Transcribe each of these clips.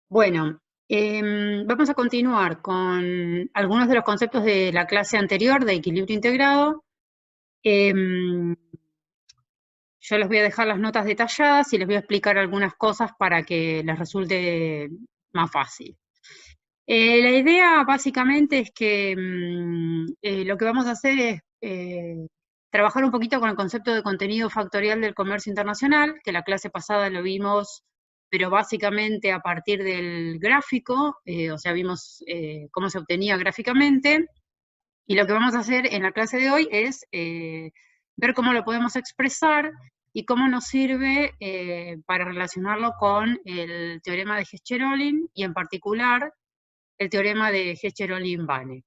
Bueno, vamos a continuar con algunos de los conceptos de la clase anterior de equilibrio integrado. Yo les voy a dejar las notas detalladas y les voy a explicar algunas cosas para que les resulte más fácil. La idea básicamente es que lo que vamos a hacer es trabajar un poquito con el concepto de contenido factorial del comercio internacional, que la clase pasada lo vimos, pero básicamente a partir del gráfico, o sea, vimos cómo se obtenía gráficamente, y lo que vamos a hacer en la clase de hoy es ver cómo lo podemos expresar y cómo nos sirve para relacionarlo con el teorema de Hescherolin y en particular el teorema de Hescherolin-Banach.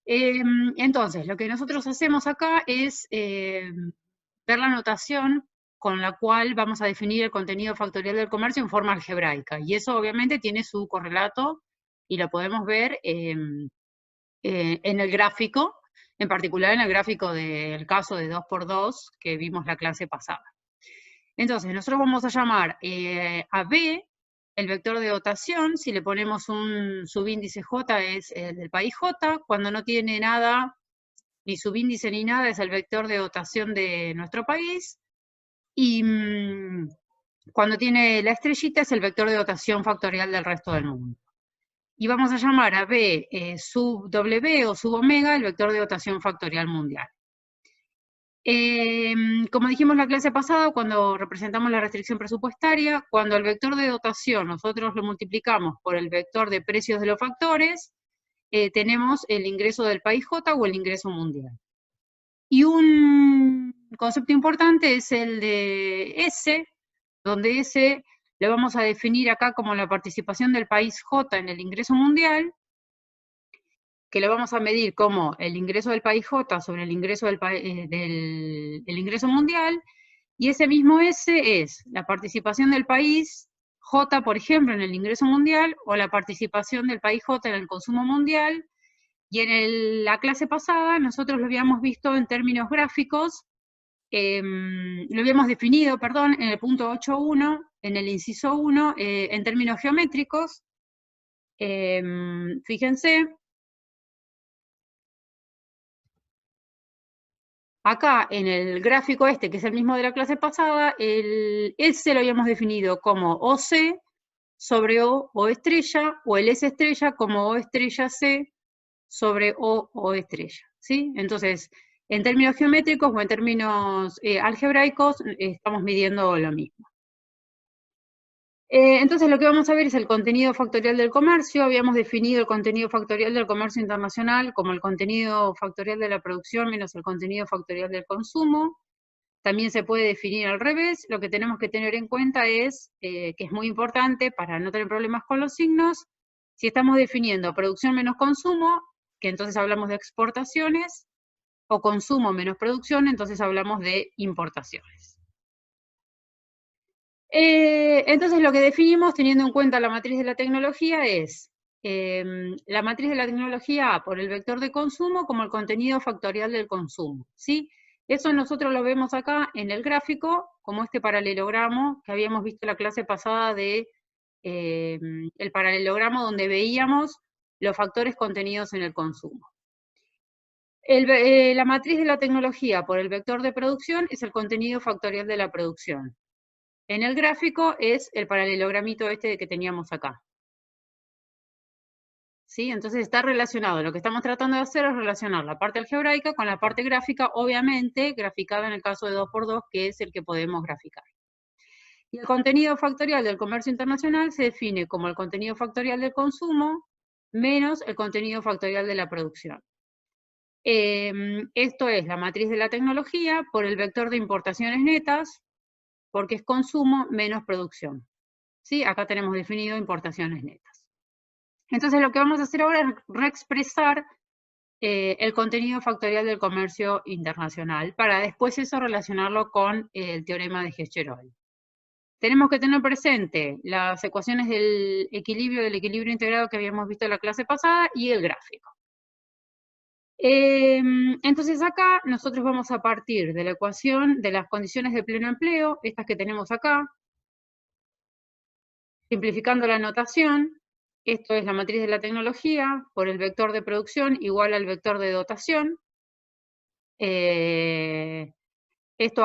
Entonces, lo que nosotros hacemos acá es ver la notación con la cual vamos a definir el contenido factorial del comercio en forma algebraica. Y eso obviamente tiene su correlato y lo podemos ver en el gráfico, en particular en el gráfico del caso de 2×2 que vimos la clase pasada. Entonces, nosotros vamos a llamar a B el vector de dotación. Si le ponemos un subíndice J es el del país J. Cuando no tiene nada, ni subíndice ni nada, es el vector de dotación de nuestro país. Y cuando tiene la estrellita es el vector de dotación factorial del resto del mundo. Y vamos a llamar a B sub W o sub omega el vector de dotación factorial mundial. Como dijimos la clase pasada, cuando representamos la restricción presupuestaria, cuando el vector de dotación nosotros lo multiplicamos por el vector de precios de los factores, tenemos el ingreso del país J o el ingreso mundial. Y un concepto importante es el de S, donde S lo vamos a definir acá como la participación del país J en el ingreso mundial, que lo vamos a medir como el ingreso del país J sobre el ingreso del ingreso mundial, y ese mismo S es la participación del país J, por ejemplo, en el ingreso mundial, o la participación del país J en el consumo mundial, y en la clase pasada nosotros lo habíamos visto en términos gráficos, lo habíamos definido, perdón, en el punto 8.1, en el inciso 1, en términos geométricos. Fíjense, acá en el gráfico este, que es el mismo de la clase pasada, el S lo habíamos definido como OC sobre O estrella, o el S estrella como O estrella C sobre O estrella, ¿sí? Entonces, en términos geométricos o en términos algebraicos, estamos midiendo lo mismo. Entonces, lo que vamos a ver es el contenido factorial del comercio. Habíamos definido el contenido factorial del comercio internacional como el contenido factorial de la producción menos el contenido factorial del consumo. También se puede definir al revés. Lo que tenemos que tener en cuenta es, que es muy importante para no tener problemas con los signos, si estamos definiendo producción menos consumo, que entonces hablamos de exportaciones, o consumo menos producción, entonces hablamos de importaciones. Entonces lo que definimos teniendo en cuenta la matriz de la tecnología es la matriz de la tecnología A por el vector de consumo como el contenido factorial del consumo, ¿sí? Eso nosotros lo vemos acá en el gráfico, como este paralelogramo que habíamos visto en la clase pasada de el paralelogramo donde veíamos los factores contenidos en el consumo. La matriz de la tecnología por el vector de producción es el contenido factorial de la producción. En el gráfico es el paralelogramito este que teníamos acá. ¿Sí? Entonces está relacionado. Lo que estamos tratando de hacer es relacionar la parte algebraica con la parte gráfica, obviamente graficada en el caso de 2×2, que es el que podemos graficar. Y el contenido factorial del comercio internacional se define como el contenido factorial del consumo menos el contenido factorial de la producción. Esto es la matriz de la tecnología por el vector de importaciones netas, porque es consumo menos producción. ¿Sí? Acá tenemos definido importaciones netas. Entonces lo que vamos a hacer ahora es reexpresar el contenido factorial del comercio internacional para después eso relacionarlo con el teorema de Hescherolin. Tenemos que tener presente las ecuaciones del equilibrio integrado que habíamos visto en la clase pasada y el gráfico. Entonces acá nosotros vamos a partir de la ecuación de las condiciones de pleno empleo, estas que tenemos acá, Simplificando la notación, esto es la matriz de la tecnología por el vector de producción igual al vector de dotación. Esto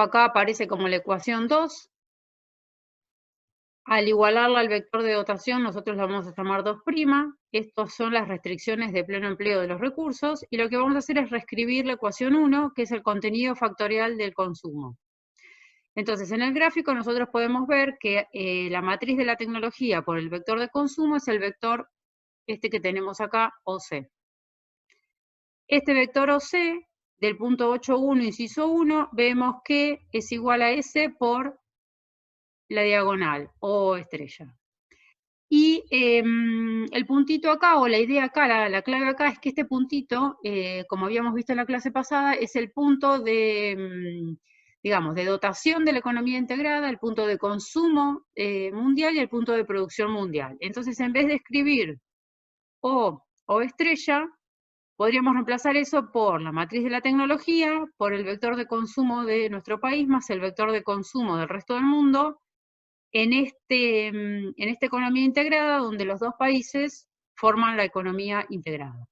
acá aparece como la ecuación 2. Al igualarla al vector de dotación, nosotros la vamos a llamar 2'. Estas son las restricciones de pleno empleo de los recursos. Y lo que vamos a hacer es reescribir la ecuación 1, que es el contenido factorial del consumo. Entonces, en el gráfico nosotros podemos ver que la matriz de la tecnología por el vector de consumo es el vector este que tenemos acá, OC. Este vector OC, del punto 8,1, inciso 1, vemos que es igual a S por la diagonal, o estrella. Y el puntito acá, o la idea acá, la clave acá, es que este puntito, como habíamos visto en la clase pasada, es el punto de, digamos, de dotación de la economía integrada, el punto de consumo mundial y el punto de producción mundial. Entonces, en vez de escribir O estrella, podríamos reemplazar eso por la matriz de la tecnología, por el vector de consumo de nuestro país, más el vector de consumo del resto del mundo, en esta economía integrada, donde los dos países forman la economía integrada.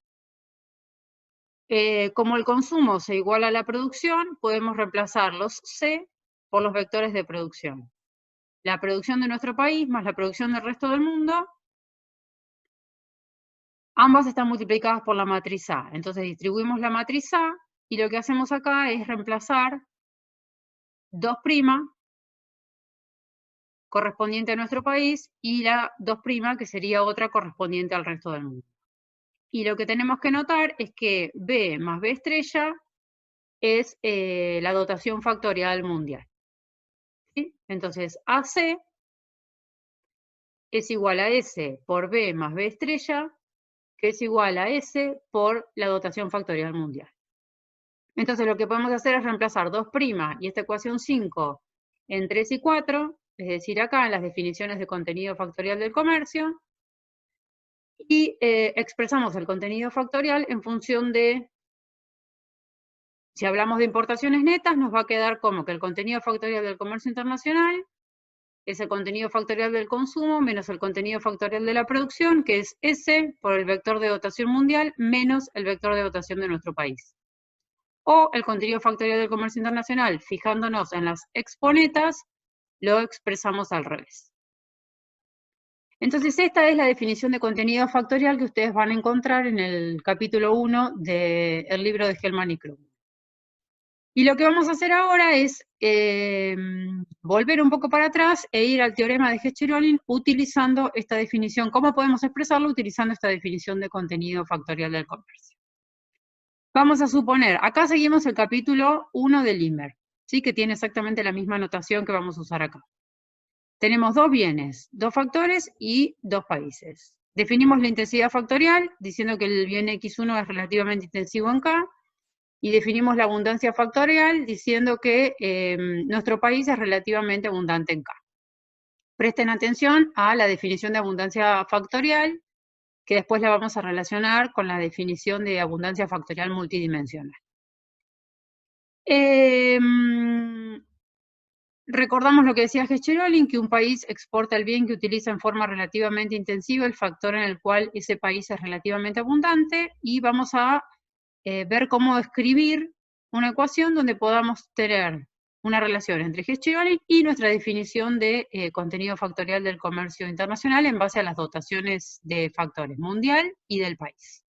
Como el consumo se iguala a la producción, podemos reemplazar los C por los vectores de producción. La producción de nuestro país más la producción del resto del mundo, ambas están multiplicadas por la matriz A. Entonces distribuimos la matriz A, y lo que hacemos acá es reemplazar 2' correspondiente a nuestro país, y la 2', que sería otra correspondiente al resto del mundo. Y lo que tenemos que notar es que B más B estrella es la dotación factorial mundial. ¿Sí? Entonces, AC es igual a S por B más B estrella, que es igual a S por la dotación factorial mundial. Entonces, lo que podemos hacer es reemplazar 2' y esta ecuación 5 en 3 y 4, es decir, acá en las definiciones de contenido factorial del comercio, y expresamos el contenido factorial en función de, si hablamos de importaciones netas, nos va a quedar como que el contenido factorial del comercio internacional es el contenido factorial del consumo menos el contenido factorial de la producción, que es S por el vector de dotación mundial menos el vector de dotación de nuestro país. O el contenido factorial del comercio internacional, fijándonos en las exponetas, lo expresamos al revés. Entonces, esta es la definición de contenido factorial que ustedes van a encontrar en el capítulo 1 del libro de Hellman y Krugman. Y lo que vamos a hacer ahora es volver un poco para atrás e ir al teorema de Hecht-Stirling utilizando esta definición. ¿Cómo podemos expresarlo? Utilizando esta definición de contenido factorial del comercio. Vamos a suponer, acá seguimos el capítulo 1 del Limber, ¿sí? Que tiene exactamente la misma notación que vamos a usar acá. Tenemos dos bienes, dos factores y dos países. Definimos la intensidad factorial, diciendo que el bien X1 es relativamente intensivo en K, y definimos la abundancia factorial, diciendo que nuestro país es relativamente abundante en K. Presten atención a la definición de abundancia factorial, que después la vamos a relacionar con la definición de abundancia factorial multidimensional. Recordamos lo que decía Hecht-Stirling, que un país exporta el bien que utiliza en forma relativamente intensiva, el factor en el cual ese país es relativamente abundante, y vamos a ver cómo escribir una ecuación donde podamos tener una relación entre Hecht-Stirling y nuestra definición de contenido factorial del comercio internacional en base a las dotaciones de factores mundial y del país.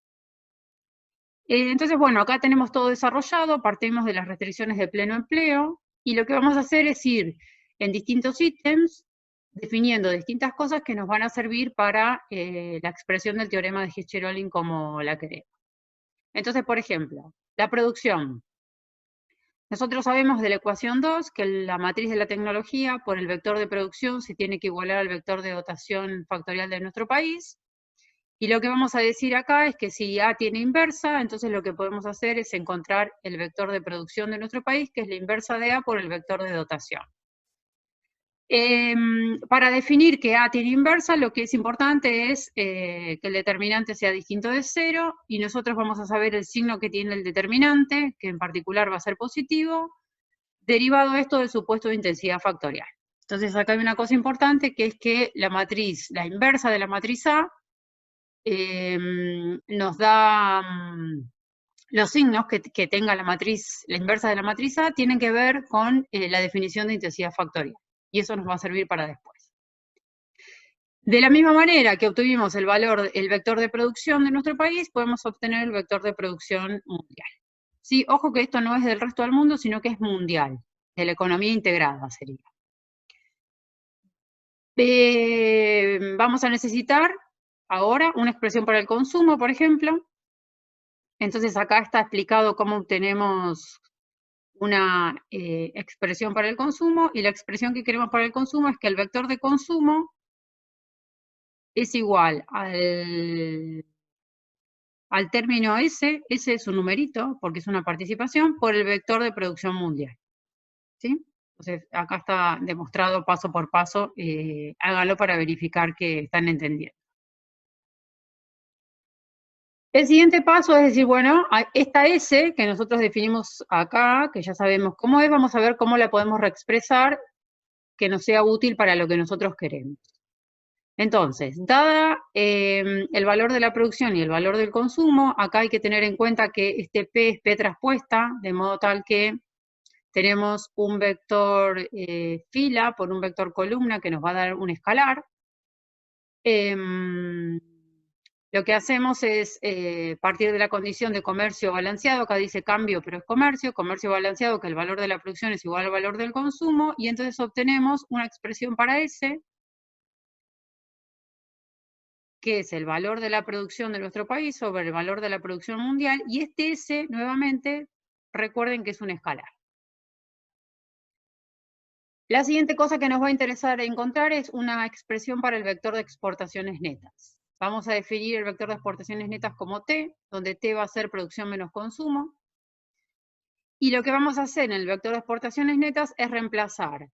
Entonces, bueno, acá tenemos todo desarrollado, partimos de las restricciones de pleno empleo, y lo que vamos a hacer es ir en distintos ítems, definiendo distintas cosas que nos van a servir para la expresión del teorema de Hecht-Stirling como la queremos. Entonces, por ejemplo, la producción. Nosotros sabemos de la ecuación 2 que la matriz de la tecnología por el vector de producción se tiene que igualar al vector de dotación factorial de nuestro país. Y lo que vamos a decir acá es que si A tiene inversa, entonces lo que podemos hacer es encontrar el vector de producción de nuestro país, que es la inversa de A por el vector de dotación. Para definir que A tiene inversa, lo que es importante es que el determinante sea distinto de 0, y nosotros vamos a saber el signo que tiene el determinante, que en particular va a ser positivo, derivado esto del supuesto de intensidad factorial. Entonces acá hay una cosa importante, que es que la matriz, la inversa de la matriz A, nos da los signos que tenga la matriz, la inversa de la matriz A, tienen que ver con la definición de intensidad factorial. Y eso nos va a servir para después. De la misma manera que obtuvimos el valor, el vector de producción de nuestro país, podemos obtener el vector de producción mundial. Sí, ojo que esto no es del resto del mundo, sino que es mundial, de la economía integrada sería. Vamos a necesitar ahora una expresión para el consumo, por ejemplo. Entonces acá está explicado cómo obtenemos una expresión para el consumo, y la expresión que queremos para el consumo es que el vector de consumo es igual al término S, ese es un numerito, porque es una participación, por el vector de producción mundial. ¿Sí? Entonces, acá está demostrado paso por paso, hágalo para verificar que están entendiendo. El siguiente paso es decir, bueno, esta S que nosotros definimos acá, que ya sabemos cómo es, vamos a ver cómo la podemos reexpresar que nos sea útil para lo que nosotros queremos. Entonces, dada el valor de la producción y el valor del consumo, acá hay que tener en cuenta que este P es P traspuesta, de modo tal que tenemos un vector fila por un vector columna que nos va a dar un escalar. Lo que hacemos es partir de la condición de comercio balanceado, acá dice cambio, pero es comercio balanceado, que el valor de la producción es igual al valor del consumo, y entonces obtenemos una expresión para S, que es el valor de la producción de nuestro país sobre el valor de la producción mundial, y este S, nuevamente, recuerden que es un escalar. La siguiente cosa que nos va a interesar encontrar es una expresión para el vector de exportaciones netas. Vamos a definir el vector de exportaciones netas como T, donde T va a ser producción menos consumo. Y lo que vamos a hacer en el vector de exportaciones netas es reemplazar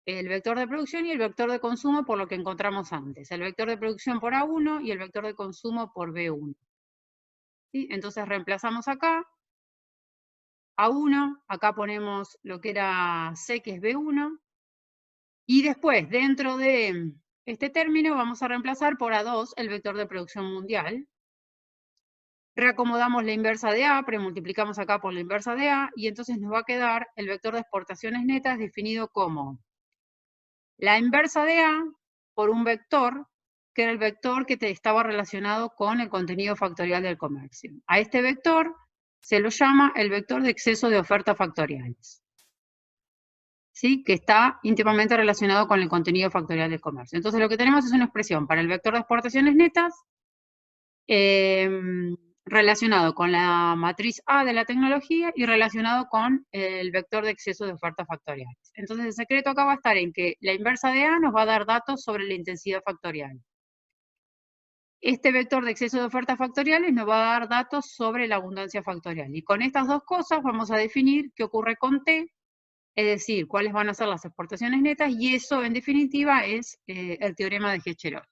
el vector de producción y el vector de consumo por lo que encontramos antes. El vector de producción por A1 y el vector de consumo por B1. ¿Sí? Entonces reemplazamos acá A1, acá ponemos lo que era C, que es B1, y después, dentro de este término, vamos a reemplazar por A2 el vector de producción mundial. Reacomodamos la inversa de A, premultiplicamos acá por la inversa de A, y entonces nos va a quedar el vector de exportaciones netas definido como la inversa de A por un vector, que era el vector que estaba relacionado con el contenido factorial del comercio. A este vector se lo llama el vector de exceso de ofertas factoriales. ¿Sí? Que está íntimamente relacionado con el contenido factorial del comercio. Entonces lo que tenemos es una expresión para el vector de exportaciones netas relacionado con la matriz A de la tecnología y relacionado con el vector de exceso de ofertas factoriales. Entonces el secreto acá va a estar en que la inversa de A nos va a dar datos sobre la intensidad factorial. Este vector de exceso de ofertas factoriales nos va a dar datos sobre la abundancia factorial. Y con estas dos cosas vamos a definir qué ocurre con T, es decir, cuáles van a ser las exportaciones netas, y eso, en definitiva, es el teorema de Hecherol.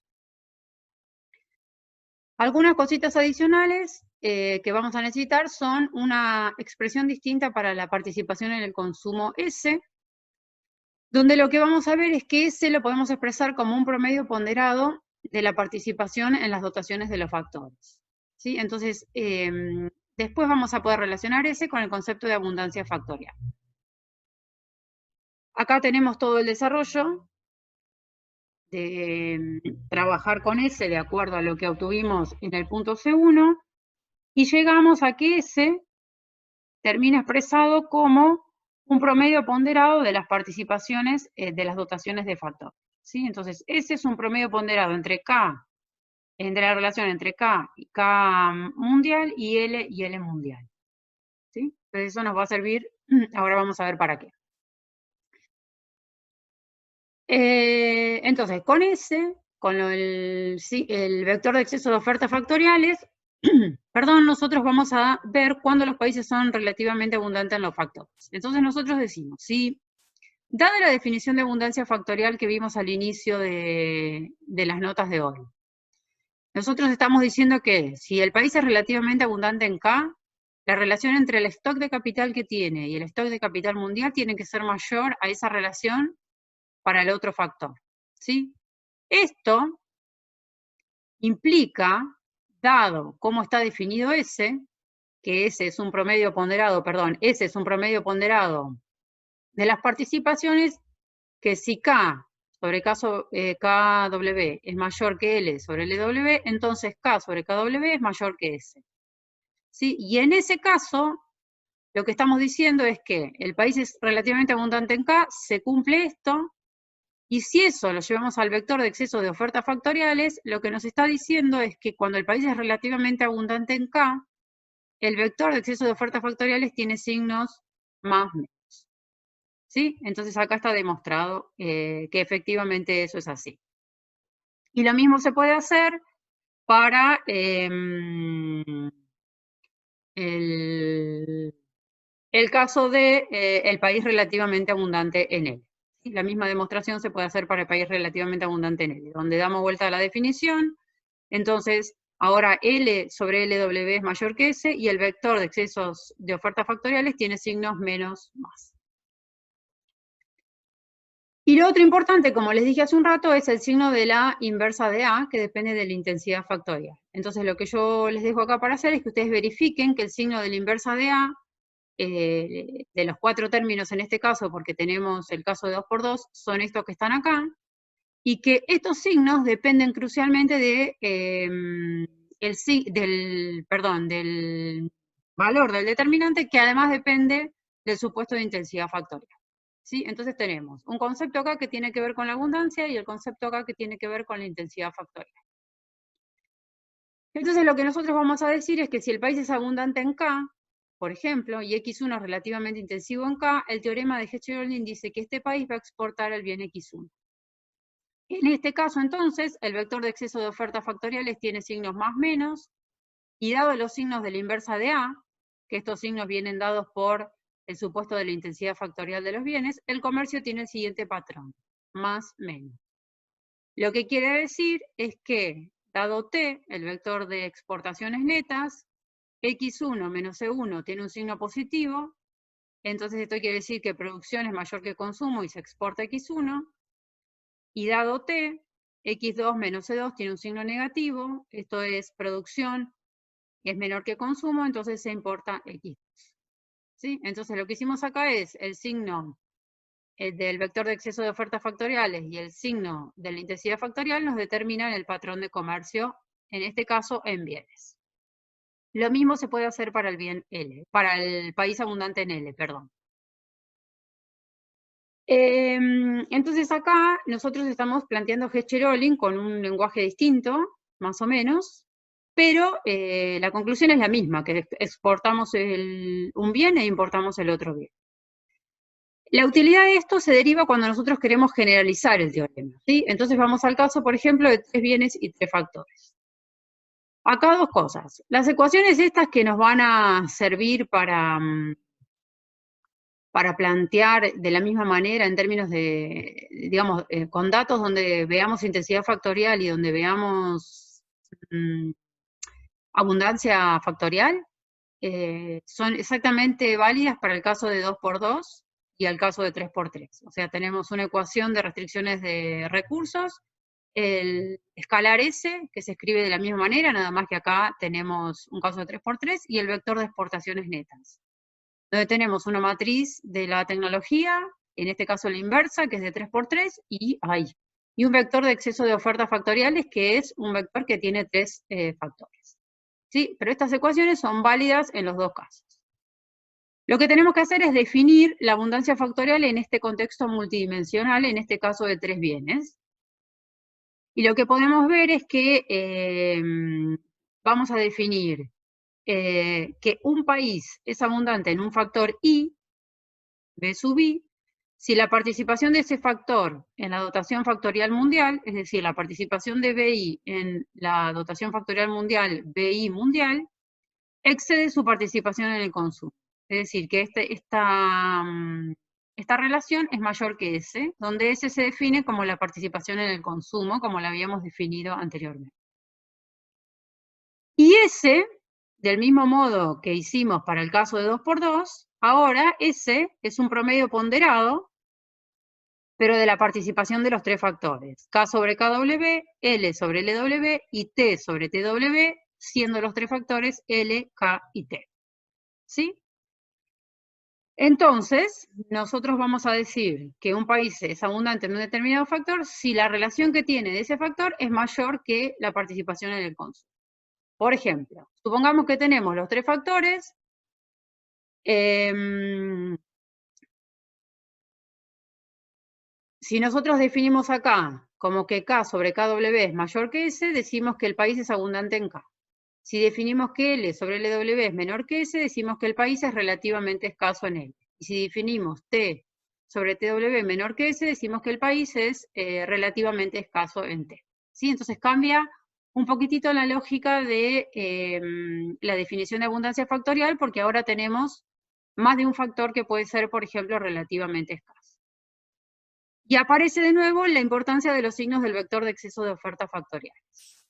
Algunas cositas adicionales que vamos a necesitar son una expresión distinta para la participación en el consumo S, donde lo que vamos a ver es que S lo podemos expresar como un promedio ponderado de la participación en las dotaciones de los factores. ¿Sí? Entonces, después vamos a poder relacionar S con el concepto de abundancia factorial. Acá tenemos todo el desarrollo de trabajar con S de acuerdo a lo que obtuvimos en el punto C1, y llegamos a que S termina expresado como un promedio ponderado de las participaciones de las dotaciones de factores. ¿Sí? Entonces, S es un promedio ponderado entre K, entre la relación entre K y K mundial y L mundial. ¿Sí? Entonces eso nos va a servir, ahora vamos a ver para qué. Entonces, con S, con el vector de exceso de ofertas factoriales, perdón, nosotros vamos a ver cuándo los países son relativamente abundantes en los factores. Entonces nosotros decimos, si, dada la definición de abundancia factorial que vimos al inicio de las notas de hoy, nosotros estamos diciendo que si el país es relativamente abundante en K, la relación entre el stock de capital que tiene y el stock de capital mundial tiene que ser mayor a esa relación para el otro factor, ¿sí? Esto implica, dado cómo está definido S, que S es un promedio ponderado, perdón, S es un promedio ponderado de las participaciones, que si K sobre KW es mayor que L sobre LW, entonces K sobre KW es mayor que S. ¿Sí? Y en ese caso, lo que estamos diciendo es que el país es relativamente abundante en K, se cumple esto, y si eso lo llevamos al vector de exceso de ofertas factoriales, lo que nos está diciendo es que cuando el país es relativamente abundante en K, el vector de exceso de ofertas factoriales tiene signos más menos. ¿Sí? Entonces acá está demostrado que efectivamente eso es así. Y lo mismo se puede hacer para el caso de el país relativamente abundante en L. ¿Sí? La misma demostración se puede hacer para el país relativamente abundante en L, donde damos vuelta a la definición. Entonces, ahora L sobre LW es mayor que S, y el vector de excesos de ofertas factoriales tiene signos menos más. Y lo otro importante, como les dije hace un rato, es el signo de la inversa de A, que depende de la intensidad factorial. Entonces, lo que yo les dejo acá para hacer es que ustedes verifiquen que el signo de la inversa de A, de los 4 términos en este caso, porque tenemos el caso de 2×2, son estos que están acá, y que estos signos dependen crucialmente del valor del determinante, que además depende del supuesto de intensidad factorial. ¿Sí? Entonces tenemos un concepto acá que tiene que ver con la abundancia y el concepto acá que tiene que ver con la intensidad factorial. Entonces lo que nosotros vamos a decir es que si el país es abundante en K, por ejemplo, y X1 es relativamente intensivo en K, el teorema de Hecht-Cherolin dice que este país va a exportar el bien X1. En este caso, entonces, el vector de exceso de ofertas factoriales tiene signos más menos, y dado los signos de la inversa de A, que estos signos vienen dados por el supuesto de la intensidad factorial de los bienes, el comercio tiene el siguiente patrón, más menos. Lo que quiere decir es que, dado T, el vector de exportaciones netas, X1 menos E1 tiene un signo positivo, entonces esto quiere decir que producción es mayor que consumo y se exporta X1, y dado T, X2 menos E2 tiene un signo negativo, esto es producción es menor que consumo, entonces se importa X2. ¿Sí? Entonces lo que hicimos acá es el signo del vector de exceso de ofertas factoriales y el signo de la intensidad factorial nos determinan el patrón de comercio, en este caso en bienes. Lo mismo se puede hacer para el bien L, para el país abundante en L, perdón. Entonces acá nosotros estamos planteando Hecht-Cherolin con un lenguaje distinto, más o menos, pero la conclusión es la misma, que exportamos un bien e importamos el otro bien. La utilidad de esto se deriva cuando nosotros queremos generalizar el teorema, ¿sí? Entonces vamos al caso, por ejemplo, de 3 bienes y 3 factores. Acá dos cosas. Las ecuaciones estas que nos van a servir para plantear de la misma manera en términos de, digamos, con datos donde veamos intensidad factorial y donde veamos abundancia factorial, son exactamente válidas para el caso de 2×2 y el caso de 3×3. O sea, tenemos una ecuación de restricciones de recursos, el escalar S, que se escribe de la misma manera, nada más que acá tenemos un caso de 3×3, y el vector de exportaciones netas, donde tenemos una matriz de la tecnología, en este caso la inversa, que es de 3×3, y un vector de exceso de ofertas factoriales, que es un vector que tiene 3 factores. ¿Sí? Pero estas ecuaciones son válidas en los dos casos. Lo que tenemos que hacer es definir la abundancia factorial en este contexto multidimensional, en este caso de 3 bienes. Y lo que podemos ver es que vamos a definir que un país es abundante en un factor I, B sub I, si la participación de ese factor en la dotación factorial mundial, es decir, la participación de BI en la dotación factorial mundial, BI mundial, excede su participación en el consumo. Es decir, que esta relación es mayor que S, donde S se define como la participación en el consumo, como la habíamos definido anteriormente. Y S, del mismo modo que hicimos para el caso de 2×2, ahora S es un promedio ponderado, pero de la participación de los tres factores, K sobre KW, L sobre LW y T sobre TW, siendo los tres factores L, K y T. ¿Sí? Entonces, nosotros vamos a decir que un país es abundante en un determinado factor si la relación que tiene de ese factor es mayor que la participación en el consumo. Por ejemplo, supongamos que tenemos los tres factores, si nosotros definimos acá como que K sobre KW es mayor que S, decimos que el país es abundante en K. Si definimos que L sobre LW es menor que S, decimos que el país es relativamente escaso en L. Y si definimos T sobre TW menor que S, decimos que el país es relativamente escaso en T. ¿Sí? Entonces cambia un poquitito la lógica de la definición de abundancia factorial, porque ahora tenemos más de un factor que puede ser, por ejemplo, relativamente escaso. Y aparece de nuevo la importancia de los signos del vector de exceso de oferta factoriales.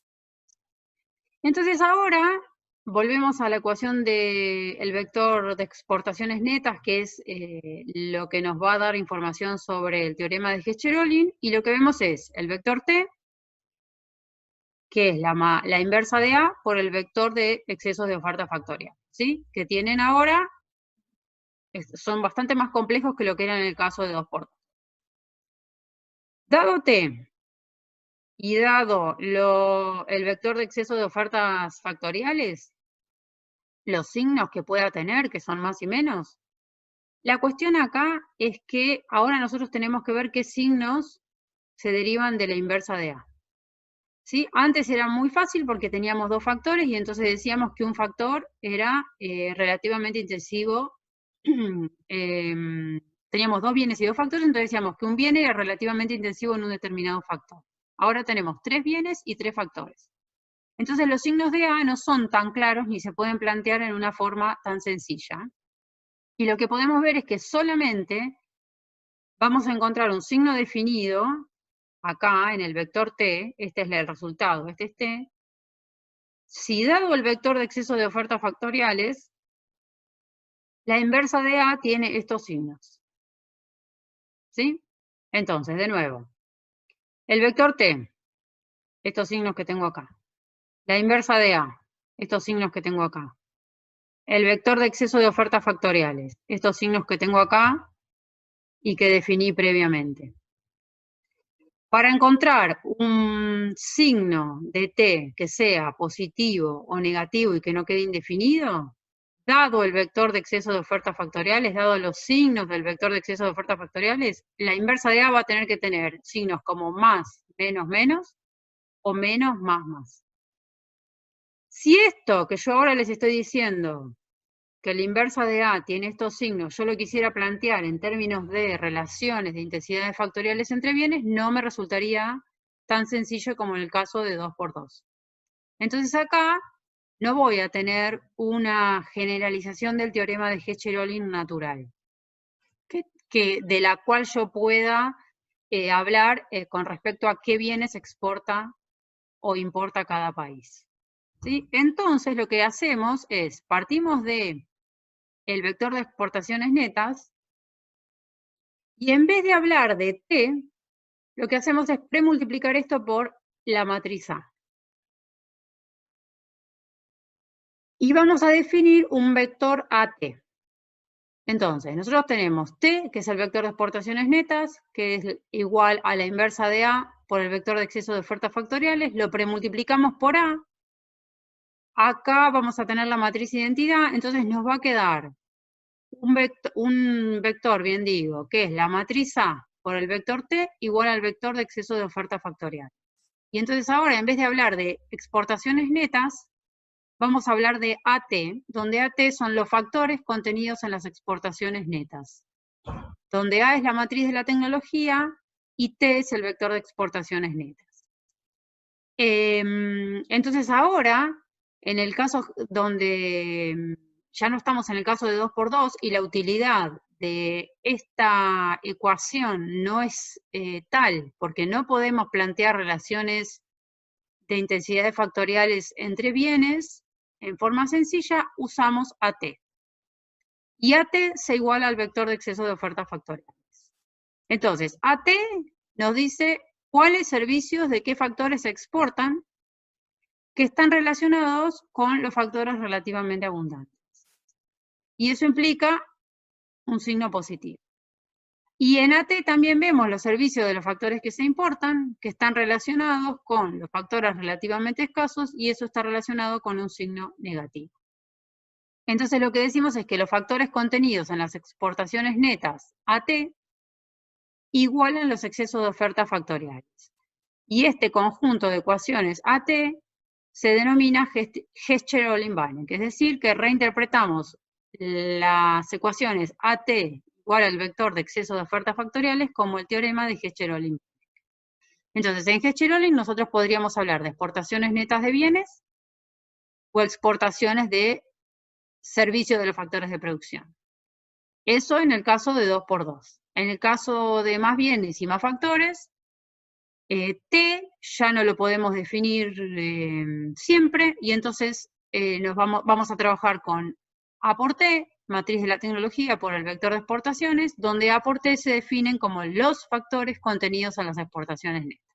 Entonces ahora volvemos a la ecuación del vector de exportaciones netas, que es lo que nos va a dar información sobre el teorema de Hecht-Cherolin, y lo que vemos es el vector T, que es la inversa de A por el vector de excesos de oferta factorial, ¿sí? Que tienen ahora, son bastante más complejos que lo que eran en el caso de 2×2. Dado T, y dado el vector de exceso de ofertas factoriales, los signos que pueda tener, que son más y menos, la cuestión acá es que ahora nosotros tenemos que ver qué signos se derivan de la inversa de A. ¿Sí? Antes era muy fácil porque teníamos dos factores y entonces decíamos que un factor era relativamente intensivo. Teníamos dos bienes y dos factores, entonces decíamos que un bien era relativamente intensivo en un determinado factor. Ahora tenemos tres bienes y tres factores. Entonces los signos de A no son tan claros ni se pueden plantear en una forma tan sencilla. Y lo que podemos ver es que solamente vamos a encontrar un signo definido acá en el vector T, este es el resultado, este es T, si dado el vector de exceso de ofertas factoriales, la inversa de A tiene estos signos. ¿Sí? Entonces, de nuevo, el vector T, estos signos que tengo acá. La inversa de A, estos signos que tengo acá. El vector de exceso de ofertas factoriales, estos signos que tengo acá y que definí previamente. Para encontrar un signo de T que sea positivo o negativo y que no quede indefinido, dado el vector de exceso de ofertas factoriales, dado los signos del vector de exceso de ofertas factoriales, la inversa de A va a tener que tener signos como más, menos, o menos, más. Si esto que yo ahora les estoy diciendo, que la inversa de A tiene estos signos, yo lo quisiera plantear en términos de relaciones de intensidades factoriales entre bienes, no me resultaría tan sencillo como en el caso de 2×2. Entonces acá no voy a tener una generalización del teorema de Hecht-Cherolin natural, de la cual yo pueda hablar con respecto a qué bienes exporta o importa cada país. ¿Sí? Entonces lo que hacemos es, partimos de el vector de exportaciones netas, y en vez de hablar de T, lo que hacemos es premultiplicar esto por la matriz A. Y vamos a definir un vector AT. Entonces, nosotros tenemos T, que es el vector de exportaciones netas, que es igual a la inversa de A por el vector de exceso de ofertas factoriales, lo premultiplicamos por A. Acá vamos a tener la matriz identidad, entonces nos va a quedar un vector, bien digo, que es la matriz A por el vector T igual al vector de exceso de oferta factorial. Y entonces ahora, en vez de hablar de exportaciones netas, vamos a hablar de AT, donde AT son los factores contenidos en las exportaciones netas. Donde A es la matriz de la tecnología y T es el vector de exportaciones netas. Entonces ahora, en el caso donde ya no estamos en el caso de 2×2 y la utilidad de esta ecuación no es tal, porque no podemos plantear relaciones de intensidades factoriales entre bienes, en forma sencilla usamos AT. Y AT se iguala al vector de exceso de ofertas factoriales. Entonces, AT nos dice cuáles servicios de qué factores se exportan que están relacionados con los factores relativamente abundantes. Y eso implica un signo positivo. Y en AT también vemos los servicios de los factores que se importan, que están relacionados con los factores relativamente escasos, y eso está relacionado con un signo negativo. Entonces lo que decimos es que los factores contenidos en las exportaciones netas AT igualan los excesos de oferta factoriales. Y este conjunto de ecuaciones AT se denomina Heschel-Ohlin-Bannach, es decir, que reinterpretamos las ecuaciones AT igual al vector de exceso de ofertas factoriales como el teorema de Heschel-Ohlin. Entonces, en Heschel-Ohlin nosotros podríamos hablar de exportaciones netas de bienes o exportaciones de servicios de los factores de producción. Eso en el caso de 2×2. En el caso de más bienes y más factores, T ya no lo podemos definir siempre, y entonces vamos a trabajar con A por T, matriz de la tecnología por el vector de exportaciones, donde A por T se definen como los factores contenidos en las exportaciones netas.